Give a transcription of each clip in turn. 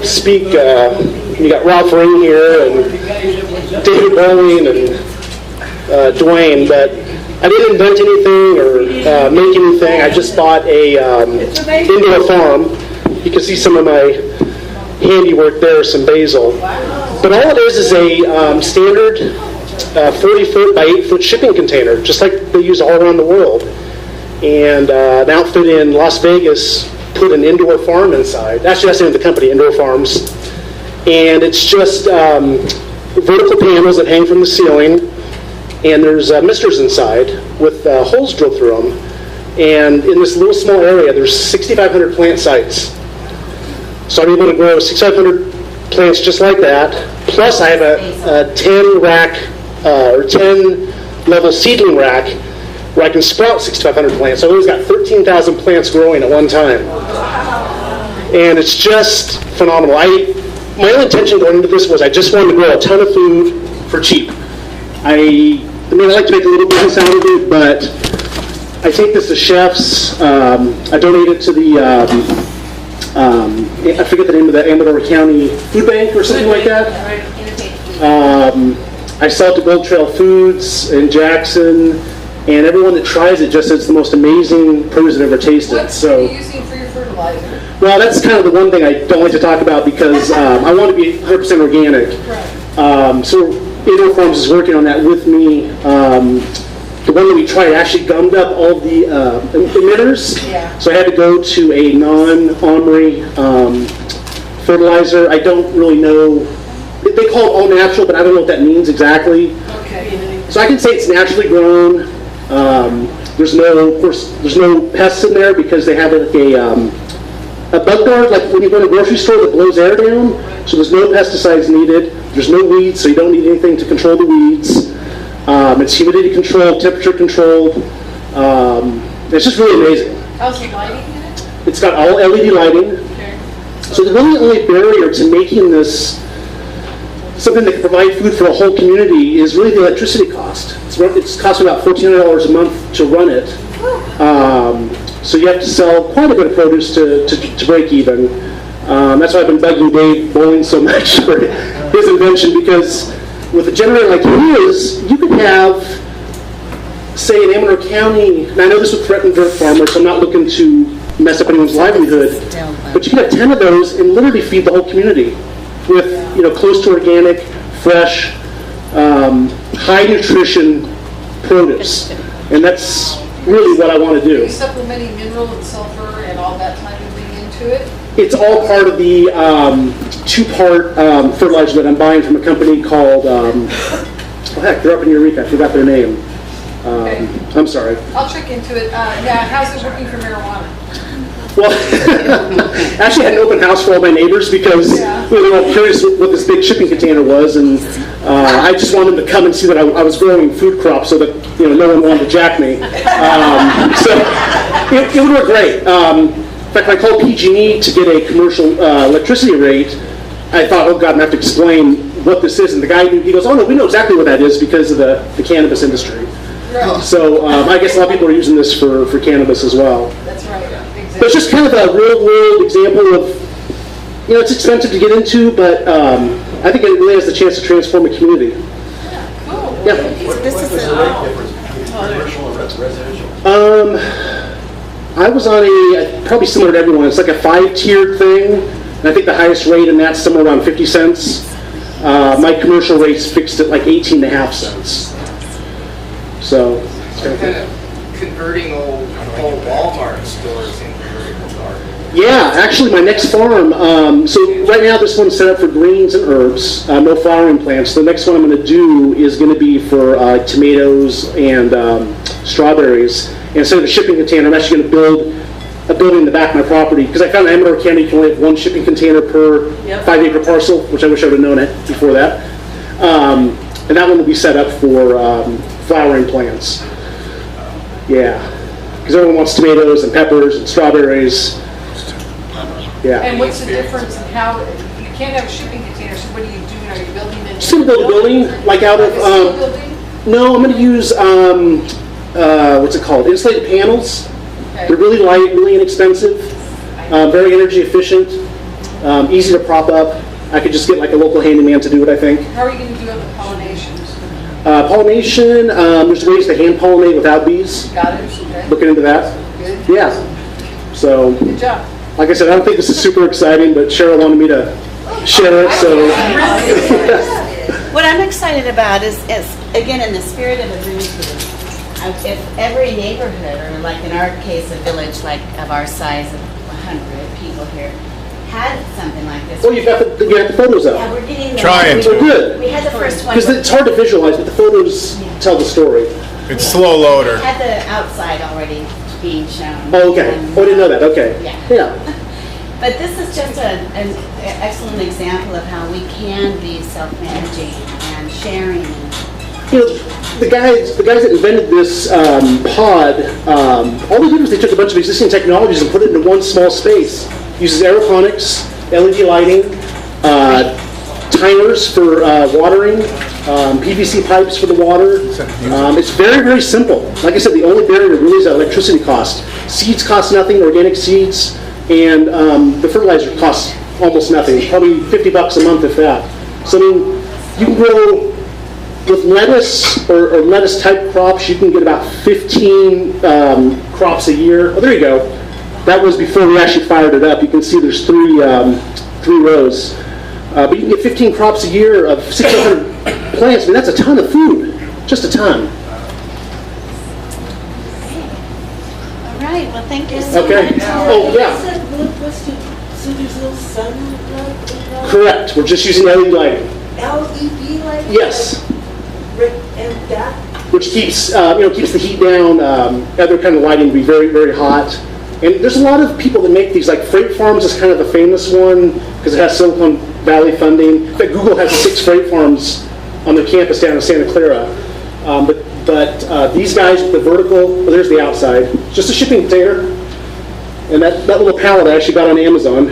speak. You got Ralph Ring here and David Bowling and Dwayne, but I didn't invent anything or make anything. I just bought a indoor farm. You can see some of my handiwork there, some basil. But all it is a standard 40-foot by 8-foot shipping container, just like they use all around the world. And an outfit in Las Vegas put an indoor farm inside. Actually, that's the name of the company, Indoor Farms. And it's just vertical panels that hang from the ceiling, and there's misters inside with holes drilled through them. And in this little small area, there's 6,500 plant sites. So I'm able to grow 6,500 plants just like that. Plus, I have a 10 rack or 10 level seedling rack where I can sprout 6,500 plants. So I've always got 13,000 plants growing at one time. And it's just phenomenal. My only intention going into this was I just wanted to grow a ton of food for cheap. I like to make a little business out of it, but I take this to chefs. I donate it to the, I forget the name of the Amador County Food Bank or something like that. I sell it to Gold Trail Foods in Jackson, and everyone that tries it just says it's the most amazing produce they've ever tasted. What are you using for your fertilizer? Well, that's kind of the one thing I don't like to talk about because I want to be 100% organic. Right. So Indoor Farms is working on that with me. The one that we tried actually gummed up all the emitters. Yeah. So I had to go to a non-OMRI fertilizer. I don't really know. They call it all natural, but I don't know what that means exactly. Okay. So I can say it's naturally grown. There's no pests in there because they have like a bug guard, like when you go to a grocery store that blows air down. So there's no pesticides needed. There's no weeds, so you don't need anything to control the weeds. It's humidity controlled, temperature controlled. It's just really amazing. How's the lighting in it? It's got all LED lighting. Okay. So the really only barrier to making this something that can provide food for a whole community is really the electricity cost. It's costing about $1,400 a month to run it. So you have to sell quite a bit of produce to break even. That's why I've been bugging Dave Bowling so much for his invention, because with a generator like his, you could have, say, in Amador County, and I know this would threaten dirt farmers, so I'm not looking to mess up anyone's livelihood, but you can have 10 of those and literally feed the whole community with close to organic, fresh, high nutrition produce. And that's really what I want to do. Are you supplementing mineral and sulfur and all that type of thing into it? It's all part of the 2-part fertilizer that I'm buying from a company called, they're up in Eureka, I forgot their name. Okay. I'm sorry. I'll check into it. How's it working for marijuana? Well, actually I had an open house for all my neighbors because they were all curious what this big shipping container was, and I just wanted them to come and see that I was growing food crops so that no one wanted to jack me. So it would work great. In fact, when I called PG&E to get a commercial electricity rate, I thought, oh God, I'm going to have to explain what this is. And the guy, he goes, oh no, we know exactly what that is because of the cannabis industry. Right. So I guess a lot of people are using this for cannabis as well. That's right. Exactly. But it's just kind of a real-world example of, it's expensive to get into, but I think it really has the chance to transform a community. Yeah, cool. Yeah. This is the rate difference between commercial and residential? I was on probably similar to everyone. It's like a 5-tiered thing, and I think the highest rate in that's somewhere around 50 cents. My commercial rate's fixed at like 18.5 cents. So it's kind of converting old Walmart stores into vertical garden. Yeah, actually my next farm, so right now this one's set up for greens and herbs, no flowering plants. The next one I'm going to do is going to be for tomatoes and strawberries. And instead of a shipping container, I'm actually going to build a building in the back of my property, because I found in Amador County you can only have 1 shipping container per 5-acre parcel, which I wish I would have known it before that. And that one will be set up for flowering plants. Yeah, because everyone wants tomatoes and peppers and strawberries. Yeah. And what's the difference in how you can't have a shipping container? So what are you doing? Are you building it? Just going to build a building, like out of. No, I'm going to use what's it called? Insulated panels. Okay. They're really light, really inexpensive, very energy efficient. easy to prop up. I could just get like a local handyman to do it, I think. How are you going to do it with pollination? Pollination, there's ways to hand pollinate without bees. Got it? Okay. Looking into that. Good. Yeah. So, Good job. like I said, I don't think this is super exciting, but Cheryl wanted me to share it, so. What I'm excited about is again, in the spirit of Ubuntu, if every neighborhood, or like in our case, a village like of our size of 100 people here, had something like this. Well, you got the photos Yeah, out. we're getting Trying to. We're good. We had the first one. Because it's hard to visualize, but the photos tell the story. It's slow loader. We had the outside already being shown. Oh, okay. Oh, I didn't know that. Okay. Yeah. But this is just an excellent example of how we can be self-managing and sharing. You know, the guys that invented this pod, all they did was they took a bunch of existing technologies and put it into one small space. Uses aeroponics, LED lighting, timers for watering, PVC pipes for the water. It's very, very simple. Like I said, the only barrier really is that electricity cost. Seeds cost nothing, organic seeds, and the fertilizer costs almost nothing, probably $50 a month if that. So I mean, you can grow with lettuce or lettuce type crops, you can get about 15 crops a year. Oh, there you go. That was before we actually fired it up. You can see there's three rows. But you can get 15 crops a year of 600 plants. I mean, that's a ton of food. Just a ton. All right, well, thank you so Okay. much. Oh, yeah. So there's no sun? Correct. We're just using LED lighting. LED lighting? Yes. And that? Which keeps keeps the heat down. Other kind of lighting to be very, very hot. And there's a lot of people that make these, like Freight Farms is kind of the famous one because it has Silicon Valley funding. In fact, Google has 6 freight farms on their campus down in Santa Clara. But these guys with the vertical, well, there's the outside. It's just a shipping container. And that little pallet I actually got on Amazon,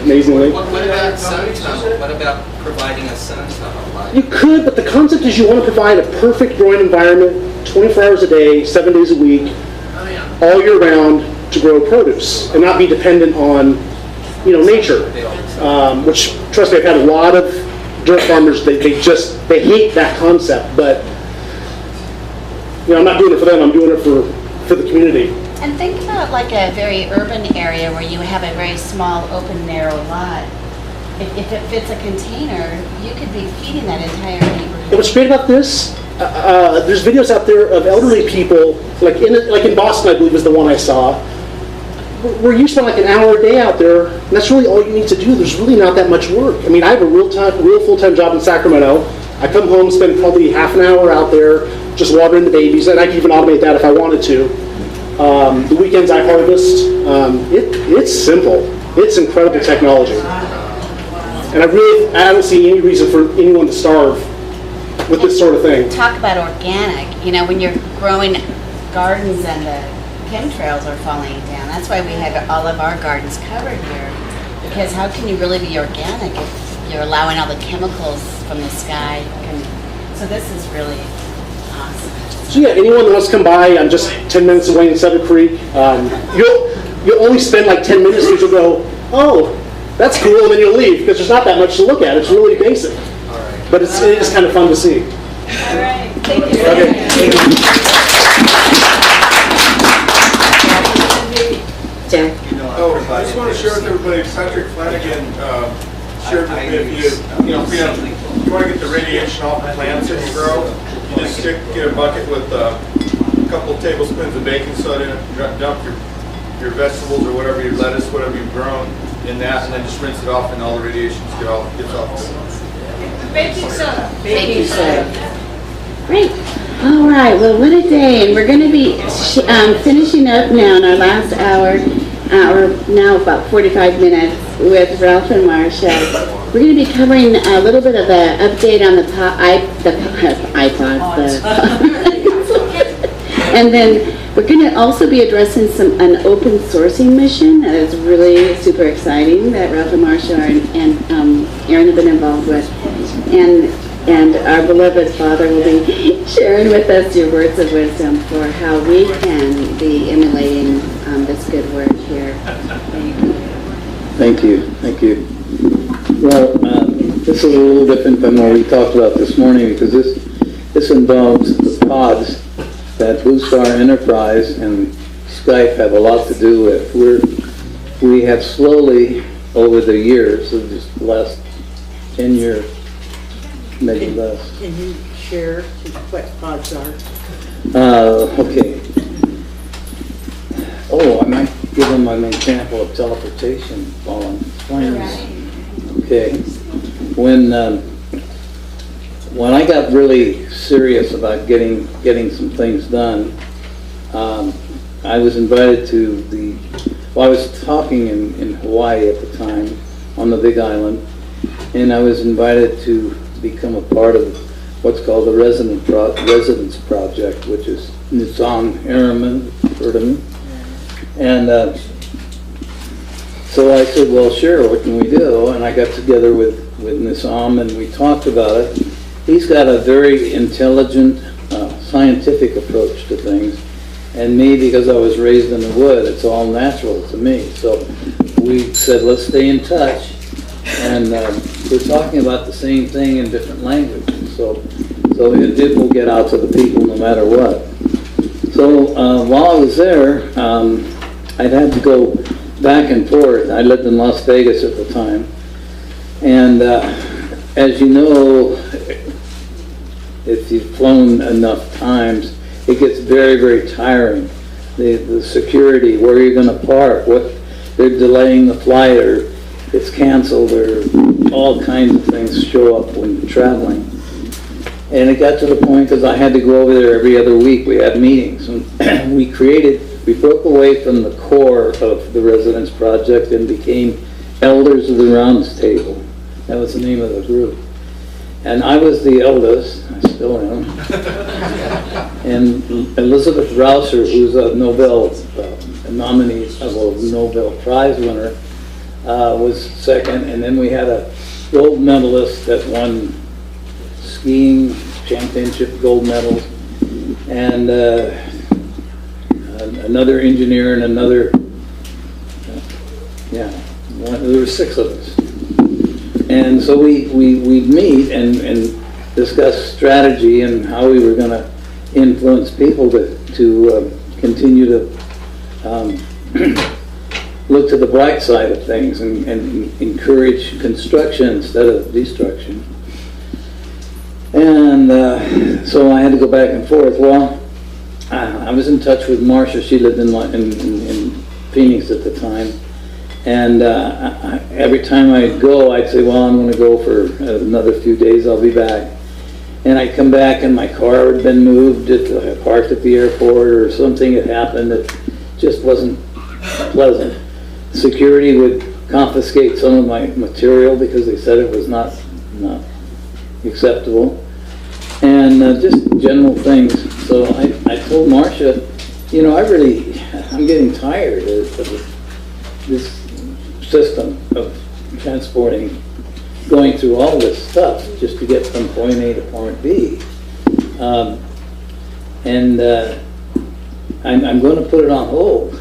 amazingly. What about sun tunnel? What about providing a sun tunnel light? You could, but the concept is you want to provide a perfect growing environment, 24 hours a day, 7 days a week, all year round to grow produce and not be dependent on, nature. Which, trust me, I've had a lot of dirt farmers. They hate that concept. But I'm not doing it for them. I'm doing it for the community. And think about like a very urban area where you have a very small, open, narrow lot. If it fits a container, you could be feeding that entire neighborhood. And what's great about this, there's videos out there of elderly people, like in Boston, I believe is the one I saw, where you spend like an hour a day out there, and that's really all you need to do. There's really not that much work. I mean, I have a real full-time job in Sacramento. I come home, spend probably half an hour out there just watering the babies, and I can even automate that if I wanted to. The weekends I harvest. It's simple. It's incredible technology. And I don't see any reason for anyone to starve with this sort of thing. Talk about organic. When you're growing gardens and the chemtrails are falling down. That's why we have all of our gardens covered here. Because how can you really be organic if you're allowing all the chemicals from the sky? So this is really awesome. So yeah, anyone that wants to come by, I'm just 10 minutes away in Sutter Creek. You'll only spend like 10 minutes because you'll go, oh, that's cool, and then you'll leave because there's not that much to look at. It's really basic. But it is kind of fun to see. All right. Thank you. Okay. Thank you. Jack. I just want to share with everybody, Patrick Flanagan shared with me, if you want to get the radiation off the plants that you grow, you just get a bucket with a couple tablespoons of baking soda in it, dump your vegetables or whatever, your lettuce, whatever you've grown in that, and then just rinse it off and all the radiation gets off. Baking soda. Baking soda. Great. All right. Well, what a day. And we're going to be finishing up now in our last hour, now about 45 minutes with Ralph and Marsha. We're going to be covering a little bit of an update on the iPods. And then we're going to also be addressing an open sourcing mission that is really super exciting that Ralph and Marsha and Aaron have been involved with. And our beloved Father will be sharing with us your words of wisdom for how we can be emulating this good work here. Thank you. Thank you. Well, this is a little different than what we talked about this morning because this involves the pods that Blue Star Enterprise and Skype have a lot to do with. We have slowly, over the years, of just the last 10 years, maybe less. Can you share what pods are? Okay. Oh, I might give them an example of teleportation while I'm explaining this. Okay. When I got really serious about getting some things done, I was invited to I was talking in Hawaii at the time, on the Big Island, and I was invited to become a part of what's called the Residence Project, which is Nissan Airman, heard of me? And so I said, well, sure, what can we do? And I got together with Nissan and we talked about it. He's got a very intelligent, scientific approach to things. And me, because I was raised in the wood, it's all natural to me. So we said, let's stay in touch. And we're talking about the same thing in different languages. So it will get out to the people no matter what. So while I was there, I'd had to go back and forth. I lived in Las Vegas at the time. And as you know, if you've flown enough times, it gets very, very tiring. The security, where you're going to park, they're delaying the flight, or it's canceled, or all kinds of things show up when you're traveling. And it got to the point because I had to go over there every other week. We had meetings, and we broke away from the core of the Residence Project and became Elders of the Rounds Table. That was the name of the group. And I was the eldest, I still am. And Elizabeth Rauscher, who's a Nobel nominee, a Nobel Prize winner, was second. And then we had a gold medalist that won skiing championship gold medals, and another engineer and another, there were 6 of us. And so we'd meet and discuss strategy and how we were going to influence people to continue to look to the bright side of things and encourage construction instead of destruction. And so I had to go back and forth. Well, I was in touch with Marsha. She lived in Phoenix at the time. And every time I'd go, I'd say, well, I'm going to go for another few days. I'll be back. And I'd come back and my car had been moved. I parked at the airport or something had happened that just wasn't pleasant. Security would confiscate some of my material because they said it was not acceptable. And just general things. So I told Marsha, you know, I'm getting tired of this system of transporting, going through all this stuff just to get from point A to point B. I'm going to put it on hold.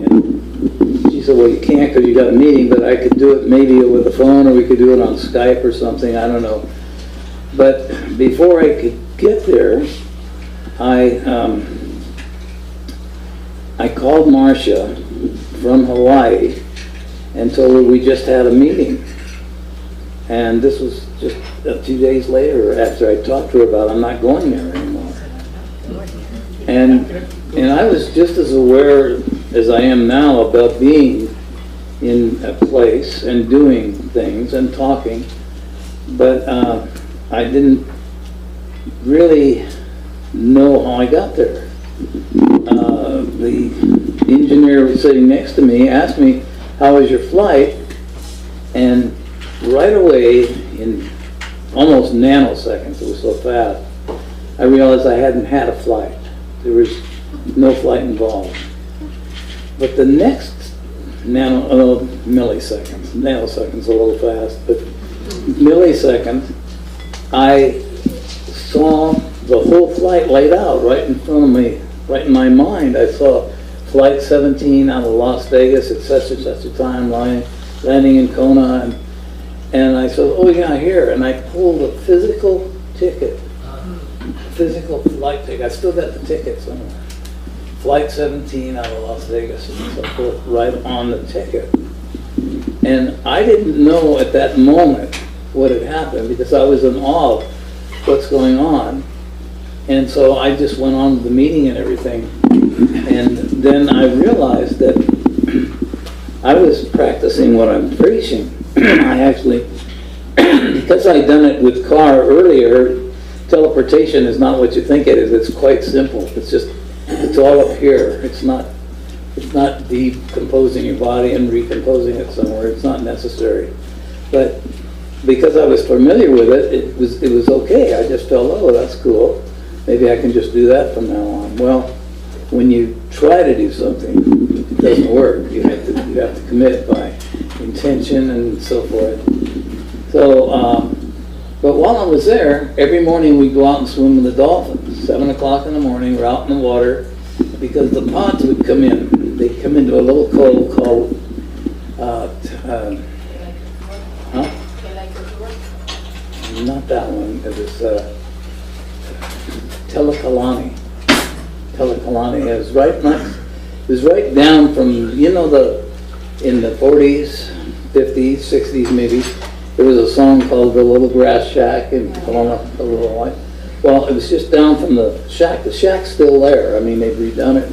And she said, well, you can't because you got a meeting, but I could do it maybe over the phone, or we could do it on Skype or something, I don't know. But before I could get there, I called Marsha from Hawaii and told her we just had a meeting. And this was just a few days later after I talked to her about I'm not going there anymore. And I was just as aware as I am now about being in a place and doing things and talking, but I didn't really know how I got there. The engineer was sitting next to me, asked me, how was your flight? And right away, in almost nanoseconds, it was so fast, I realized I hadn't had a flight. There was no flight involved. But the next nanoseconds a little fast, but milliseconds, I saw the whole flight laid out right in front of me, right in my mind. I saw Flight 17 out of Las Vegas at such and such a timeline, landing in Kona, and I said, oh yeah, here, and I pulled a physical ticket, physical flight ticket. I still got the ticket somewhere. Flight 17 out of Las Vegas, and so forth, right on the ticket. And I didn't know at that moment what had happened because I was in awe of what's going on. And so I just went on to the meeting and everything. And then I realized that I was practicing what I'm preaching. I actually, because I'd done it with Carr earlier, teleportation is not what you think it is. It's quite simple. It's all up here. It's not decomposing your body and recomposing it somewhere. It's not necessary. But because I was familiar with it, it was okay. I just felt, oh, that's cool. Maybe I can just do that from now on. Well, when you try to do something, it doesn't work. You have to commit by intention and so forth. So, but while I was there, every morning we'd go out and swim with the dolphins. 7 o'clock in the morning, we're out in the water, because the pods would come in. They'd come into a little cove called, not that one, it was Telekalani. Telekalani. It was right down from, you know, in the 40s, 50s, 60s maybe, there was a song called The Little Grass Shack in Kelowna, a little white. Well, it was just down from the shack. The shack's still there. I mean, they've redone it.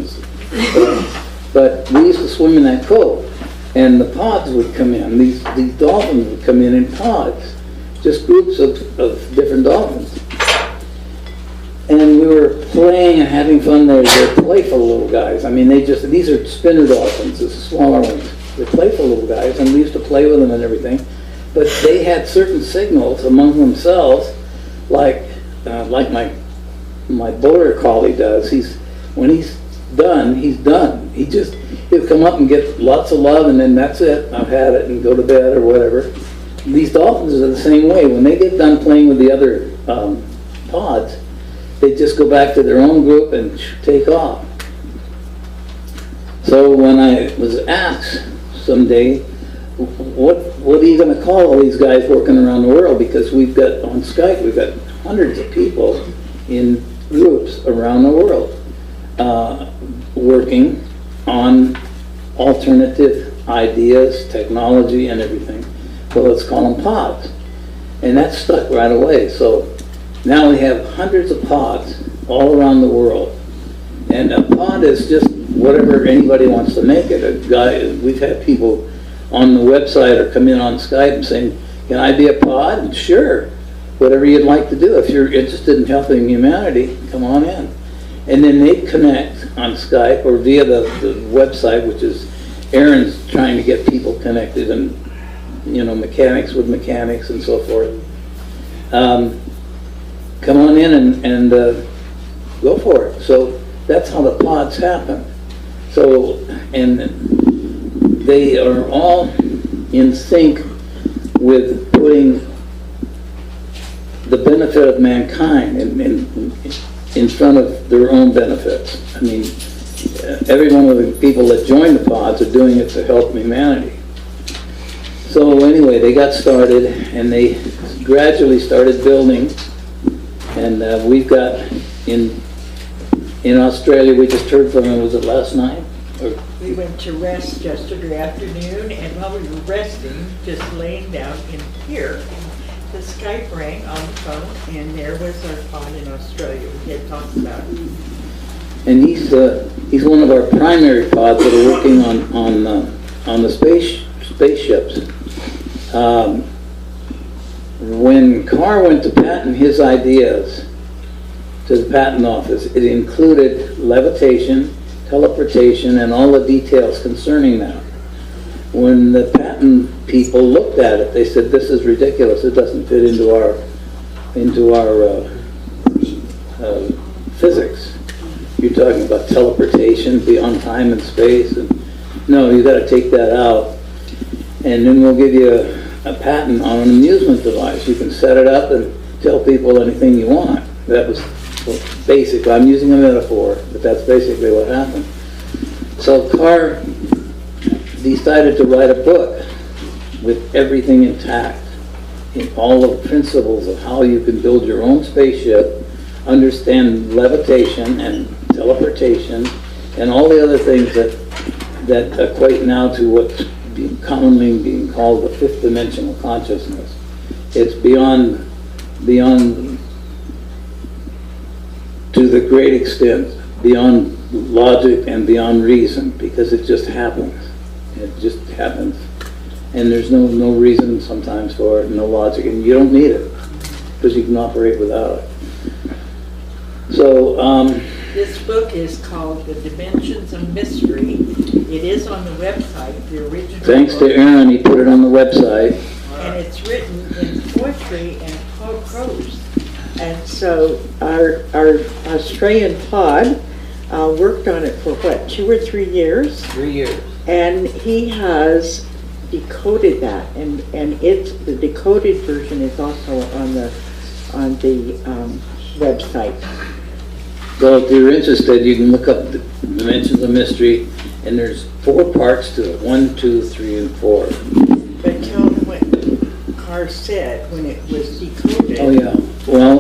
But we used to swim in that cove. And the pods would come in. These dolphins would come in pods. Just groups of different dolphins. And we were playing and having fun there. They're playful little guys. I mean, these are spinner dolphins, the smaller ones. They're playful little guys, and we used to play with them and everything. But they had certain signals among themselves, like my border collie does. When he's done, he's done. He'll come up and get lots of love, and then that's it. I've had it, and go to bed or whatever. These dolphins are the same way. When they get done playing with the other pods, they just go back to their own group and take off. So when I was asked someday, what are you going to call all these guys working around the world? Because we've got, on Skype, we've got hundreds of people in groups around the world working on alternative ideas, technology, and everything. So let's call them pods. And that stuck right away. So now we have hundreds of pods all around the world. And a pod is just whatever anybody wants to make it. We've had people on the website or come in on Skype and saying, can I be a pod? And sure, whatever you'd like to do. If you're interested in helping humanity, come on in. And then they connect on Skype or via the website, which is Aaron's trying to get people connected, and mechanics with mechanics and so forth. Come on in and go for it. So that's how the pods happen. So, and they are all in sync with putting the benefit of mankind in front of their own benefits. I mean, every one of the people that join the pods are doing it to help humanity. So anyway, they got started, and they gradually started building. And we've got in Australia, we just heard from him, was it last night? We went to rest yesterday afternoon, and while we were resting, just laying down in here, the Skype rang on the phone, and there was our pod in Australia. We had talked about it. And he's one of our primary pods that are working on the spaceships. When Carr went to patent his ideas to the patent office, it included levitation, teleportation, and all the details concerning that. When the patent people looked at it, they said, this is ridiculous. It doesn't fit into our physics. You're talking about teleportation beyond time and space. And no, you got to take that out. And then we'll give you a patent on an amusement device. You can set it up and tell people anything you want. That was basically, I'm using a metaphor, but that's basically what happened. So Carr decided to write a book with everything intact, in all the principles of how you can build your own spaceship, understand levitation and teleportation, and all the other things that equate now to what's commonly being called the fifth dimensional consciousness. It's beyond to the great extent, beyond logic and beyond reason, because it just happens. It just happens. And there's no reason sometimes for it, no logic, and you don't need it, because you can operate without it. So, This book is called The Dimensions of Mystery. It is on the website, the original thanks book. to Aaron, he put it on the website. And it's written in poetry and prose. And so our Australian pod worked on it for what, 2 or 3 years? 3 years. And he has decoded that, and it's the decoded version is also on the website. So if you're interested, you can look up the Dimensions of Mystery, and there's 4 parts to it, 1, 2, 3, and 4. But tell them what Carr said when it was decoded. Oh yeah, well,